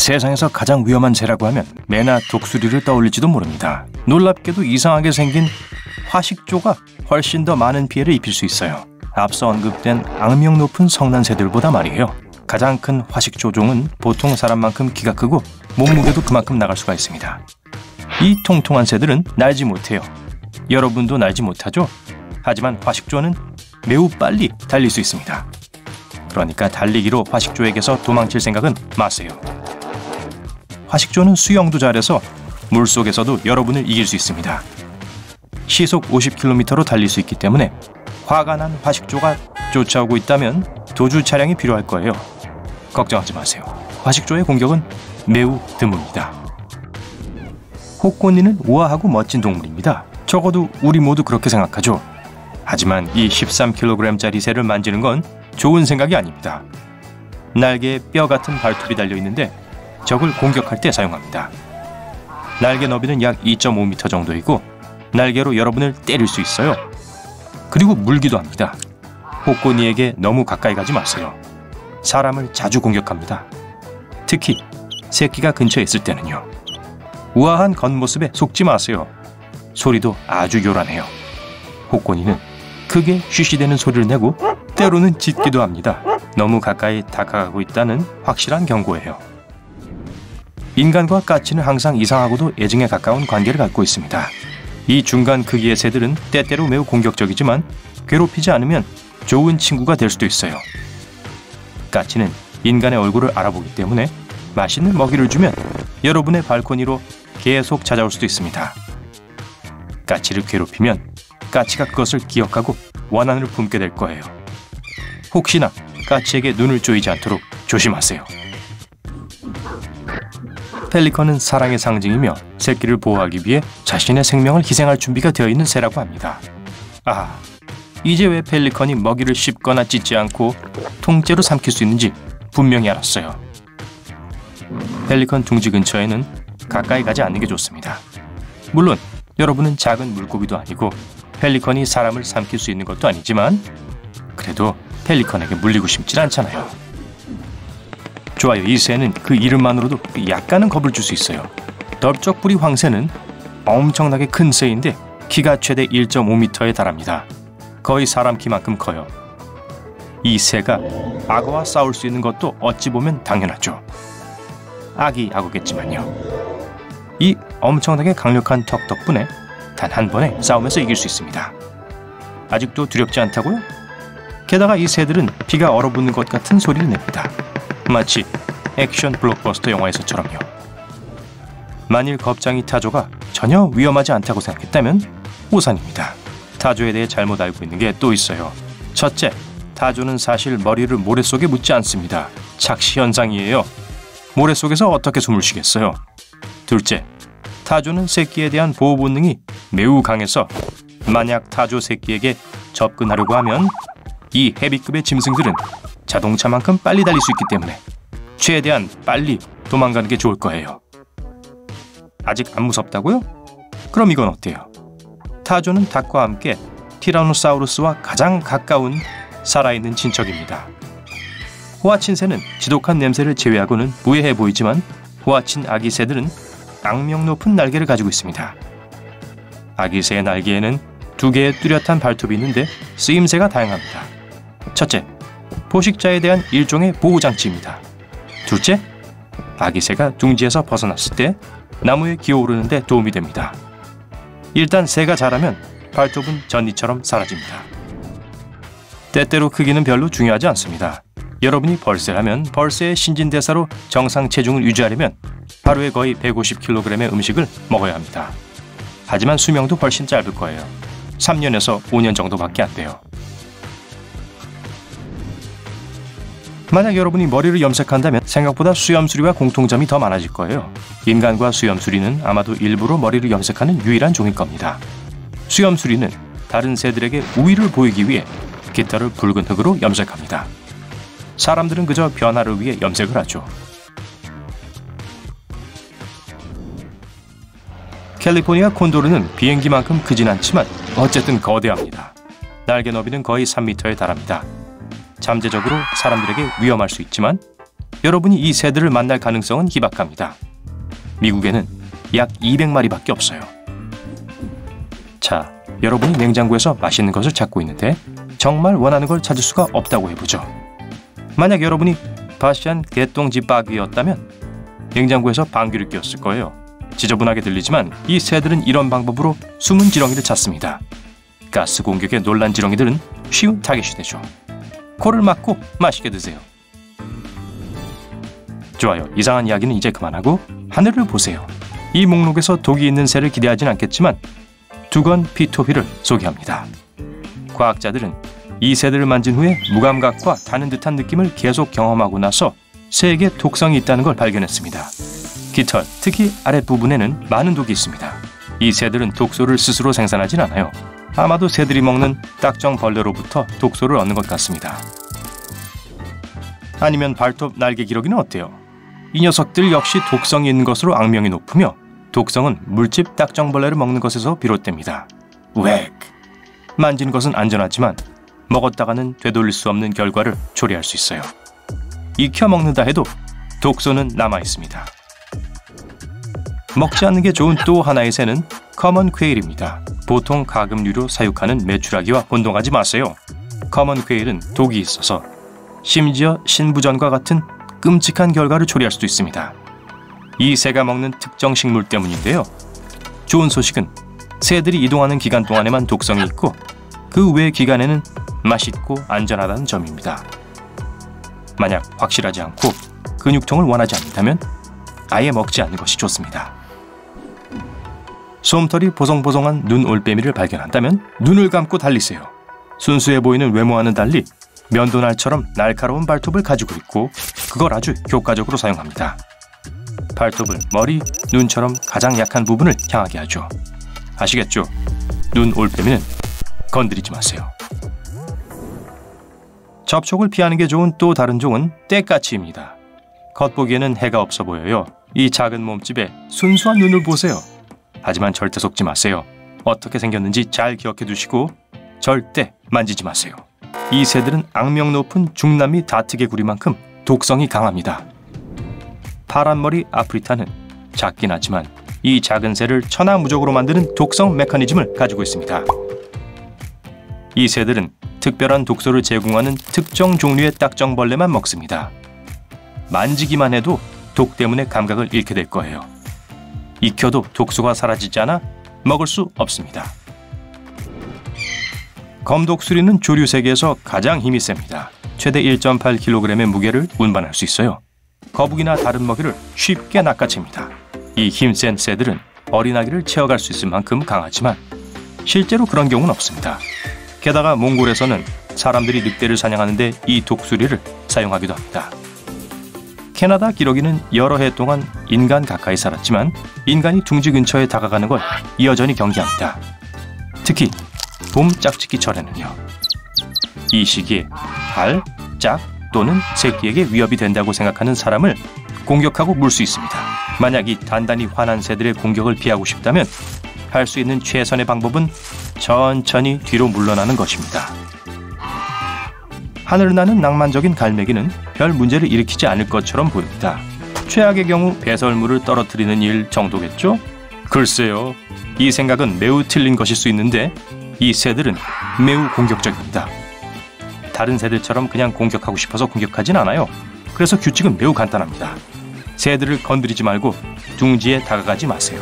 세상에서 가장 위험한 새라고 하면 매나 독수리를 떠올릴지도 모릅니다. 놀랍게도 이상하게 생긴 화식조가 훨씬 더 많은 피해를 입힐 수 있어요. 앞서 언급된 악명 높은 성난새들보다 말이에요. 가장 큰 화식조종은 보통 사람만큼 키가 크고 몸무게도 그만큼 나갈 수가 있습니다. 이 통통한 새들은 날지 못해요. 여러분도 날지 못하죠? 하지만 화식조는 매우 빨리 달릴 수 있습니다. 그러니까 달리기로 화식조에게서 도망칠 생각은 마세요. 화식조는 수영도 잘해서 물속에서도 여러분을 이길 수 있습니다. 시속 50km로 달릴 수 있기 때문에 화가 난 화식조가 쫓아오고 있다면 도주 차량이 필요할 거예요. 걱정하지 마세요. 화식조의 공격은 매우 드뭅니다. 호꼬니는 우아하고 멋진 동물입니다. 적어도 우리 모두 그렇게 생각하죠. 하지만 이 13kg짜리 새를 만지는 건 좋은 생각이 아닙니다. 날개에 뼈 같은 발톱이 달려있는데 적을 공격할 때 사용합니다. 날개 너비는 약 2.5m 정도이고 날개로 여러분을 때릴 수 있어요. 그리고 물기도 합니다. 호꼬니에게 너무 가까이 가지 마세요. 사람을 자주 공격합니다. 특히 새끼가 근처에 있을 때는요. 우아한 겉모습에 속지 마세요. 소리도 아주 요란해요. 호꼬니는 크게 쉬쉬대는 소리를 내고 때로는 짖기도 합니다. 너무 가까이 다가가고 있다는 확실한 경고예요. 인간과 까치는 항상 이상하고도 애증에 가까운 관계를 갖고 있습니다. 이 중간 크기의 새들은 때때로 매우 공격적이지만 괴롭히지 않으면 좋은 친구가 될 수도 있어요. 까치는 인간의 얼굴을 알아보기 때문에 맛있는 먹이를 주면 여러분의 발코니로 계속 찾아올 수도 있습니다. 까치를 괴롭히면 까치가 그것을 기억하고 원한을 품게 될 거예요. 혹시나 까치에게 눈을 조이지 않도록 조심하세요. 펠리컨은 사랑의 상징이며 새끼를 보호하기 위해 자신의 생명을 희생할 준비가 되어 있는 새라고 합니다. 아, 이제 왜 펠리컨이 먹이를 씹거나 찢지 않고 통째로 삼킬 수 있는지 분명히 알았어요. 펠리컨 둥지 근처에는 가까이 가지 않는 게 좋습니다. 물론 여러분은 작은 물고기도 아니고 펠리컨이 사람을 삼킬 수 있는 것도 아니지만 그래도 펠리컨에게 물리고 싶진 않잖아요. 좋아요. 이 새는 그 이름만으로도 약간은 겁을 줄 수 있어요. 넓적부리 황새는 엄청나게 큰 새인데 키가 최대 1.5m에 달합니다. 거의 사람 키만큼 커요. 이 새가 악어와 싸울 수 있는 것도 어찌 보면 당연하죠. 아기 악어겠지만요. 이 엄청나게 강력한 턱 덕분에 단 한 번에 싸움에서 이길 수 있습니다. 아직도 두렵지 않다고요? 게다가 이 새들은 피가 얼어붙는 것 같은 소리를 냅니다. 마치 액션 블록버스터 영화에서처럼요. 만일 겁쟁이 타조가 전혀 위험하지 않다고 생각했다면 오산입니다. 타조에 대해 잘못 알고 있는 게 또 있어요. 첫째, 타조는 사실 머리를 모래 속에 묻지 않습니다. 착시 현상이에요. 모래 속에서 어떻게 숨을 쉬겠어요? 둘째, 타조는 새끼에 대한 보호 본능이 매우 강해서 만약 타조 새끼에게 접근하려고 하면 이 헤비급의 짐승들은 자동차만큼 빨리 달릴 수 있기 때문에 최대한 빨리 도망가는 게 좋을 거예요. 아직 안 무섭다고요? 그럼 이건 어때요? 타조는 닭과 함께 티라노사우루스와 가장 가까운 살아있는 친척입니다. 호아친 새는 지독한 냄새를 제외하고는 무해해 보이지만 호아친 아기 새들은 악명 높은 날개를 가지고 있습니다. 아기 새의 날개에는 2개의 뚜렷한 발톱이 있는데 쓰임새가 다양합니다. 첫째, 포식자에 대한 일종의 보호장치입니다. 둘째, 아기 새가 둥지에서 벗어났을 때 나무에 기어오르는 데 도움이 됩니다. 일단 새가 자라면 발톱은 전이처럼 사라집니다. 때때로 크기는 별로 중요하지 않습니다. 여러분이 벌새라면 벌새의 신진대사로 정상 체중을 유지하려면 하루에 거의 150kg의 음식을 먹어야 합니다. 하지만 수명도 훨씬 짧을 거예요. 3년에서 5년 정도밖에 안 돼요. 만약 여러분이 머리를 염색한다면 생각보다 수염수리와 공통점이 더 많아질 거예요. 인간과 수염수리는 아마도 일부러 머리를 염색하는 유일한 종일 겁니다. 수염수리는 다른 새들에게 우위를 보이기 위해 깃털을 붉은 흙으로 염색합니다. 사람들은 그저 변화를 위해 염색을 하죠. 캘리포니아 콘도르는 비행기만큼 크진 않지만 어쨌든 거대합니다. 날개 너비는 거의 3m에 달합니다. 잠재적으로 사람들에게 위험할 수 있지만 여러분이 이 새들을 만날 가능성은 희박합니다. 미국에는 약 200마리밖에 없어요. 자, 여러분이 냉장고에서 맛있는 것을 찾고 있는데 정말 원하는 걸 찾을 수가 없다고 해보죠. 만약 여러분이 바시안 개똥지 빠귀였다면 냉장고에서 방귀를 뀌었을 거예요. 지저분하게 들리지만 이 새들은 이런 방법으로 숨은 지렁이를 찾습니다. 가스 공격에 놀란 지렁이들은 쉬운 타겟이 되죠. 코를 막고 맛있게 드세요. 좋아요. 이상한 이야기는 이제 그만하고 하늘을 보세요. 이 목록에서 독이 있는 새를 기대하진 않겠지만 두건 피토피를 소개합니다. 과학자들은 이 새들을 만진 후에 무감각과 타는 듯한 느낌을 계속 경험하고 나서 새에게 독성이 있다는 걸 발견했습니다. 깃털, 특히 아랫부분에는 많은 독이 있습니다. 이 새들은 독소를 스스로 생산하진 않아요. 아마도 새들이 먹는 딱정벌레로부터 독소를 얻는 것 같습니다. 아니면 발톱, 날개 기러기는 어때요? 이 녀석들 역시 독성이 있는 것으로 악명이 높으며 독성은 물집 딱정벌레를 먹는 것에서 비롯됩니다. 웩! 만진 것은 안전하지만 먹었다가는 되돌릴 수 없는 결과를 초래할 수 있어요. 익혀 먹는다 해도 독소는 남아있습니다. 먹지 않는 게 좋은 또 하나의 새는 커먼 퀘일입니다. 보통 가금류로 사육하는 메추라기와 혼동하지 마세요. 커먼 퀘일은 독이 있어서 심지어 신부전과 같은 끔찍한 결과를 초래할 수도 있습니다. 이 새가 먹는 특정 식물 때문인데요. 좋은 소식은 새들이 이동하는 기간 동안에만 독성이 있고 그 외 기간에는 맛있고 안전하다는 점입니다. 만약 확실하지 않고 근육통을 원하지 않는다면 아예 먹지 않는 것이 좋습니다. 솜털이 보송보송한 눈 올빼미를 발견한다면 눈을 감고 달리세요. 순수해 보이는 외모와는 달리 면도날처럼 날카로운 발톱을 가지고 있고 그걸 아주 효과적으로 사용합니다. 발톱은 머리, 눈처럼 가장 약한 부분을 향하게 하죠. 아시겠죠? 눈 올빼미는 건드리지 마세요. 접촉을 피하는 게 좋은 또 다른 종은 떼까치입니다. 겉보기에는 해가 없어 보여요. 이 작은 몸집에 순수한 눈을 보세요. 하지만 절대 속지 마세요. 어떻게 생겼는지 잘 기억해 두시고 절대 만지지 마세요. 이 새들은 악명 높은 중남미 다트개구리만큼 독성이 강합니다. 파란머리 아프리타는 작긴 하지만 이 작은 새를 천하무적으로 만드는 독성 메커니즘을 가지고 있습니다. 이 새들은 특별한 독소를 제공하는 특정 종류의 딱정벌레만 먹습니다. 만지기만 해도 독 때문에 감각을 잃게 될 거예요. 익혀도 독소가 사라지지 않아 먹을 수 없습니다. 검독수리는 조류 세계에서 가장 힘이 셉니다. 최대 1.8kg의 무게를 운반할 수 있어요. 거북이나 다른 먹이를 쉽게 낚아챕니다. 이 힘센 새들은 어린아기를 채워갈 수 있을 만큼 강하지만 실제로 그런 경우는 없습니다. 게다가 몽골에서는 사람들이 늑대를 사냥하는데 이 독수리를 사용하기도 합니다. 캐나다 기러기는 여러 해 동안 인간 가까이 살았지만 인간이 둥지 근처에 다가가는 걸 여전히 경계합니다. 특히 봄 짝짓기철에는요. 이 시기에 알, 짝 또는 새끼에게 위협이 된다고 생각하는 사람을 공격하고 물 수 있습니다. 만약 이 단단히 화난 새들의 공격을 피하고 싶다면 할 수 있는 최선의 방법은 천천히 뒤로 물러나는 것입니다. 하늘을 나는 낭만적인 갈매기는 별 문제를 일으키지 않을 것처럼 보입니다. 최악의 경우 배설물을 떨어뜨리는 일 정도겠죠? 글쎄요. 이 생각은 매우 틀린 것일 수 있는데 이 새들은 매우 공격적입니다. 다른 새들처럼 그냥 공격하고 싶어서 공격하진 않아요. 그래서 규칙은 매우 간단합니다. 새들을 건드리지 말고 둥지에 다가가지 마세요.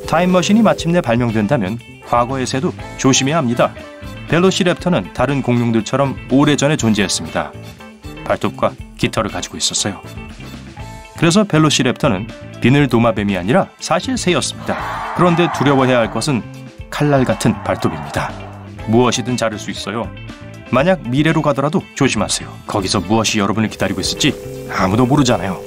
타임머신이 마침내 발명된다면 과거의 새도 조심해야 합니다. 벨로시랩터는 다른 공룡들처럼 오래전에 존재했습니다. 발톱과 깃털을 가지고 있었어요. 그래서 벨로시랩터는 비늘 도마뱀이 아니라 사실 새였습니다. 그런데 두려워해야 할 것은 칼날 같은 발톱입니다. 무엇이든 자를 수 있어요. 만약 미래로 가더라도 조심하세요. 거기서 무엇이 여러분을 기다리고 있을지 아무도 모르잖아요.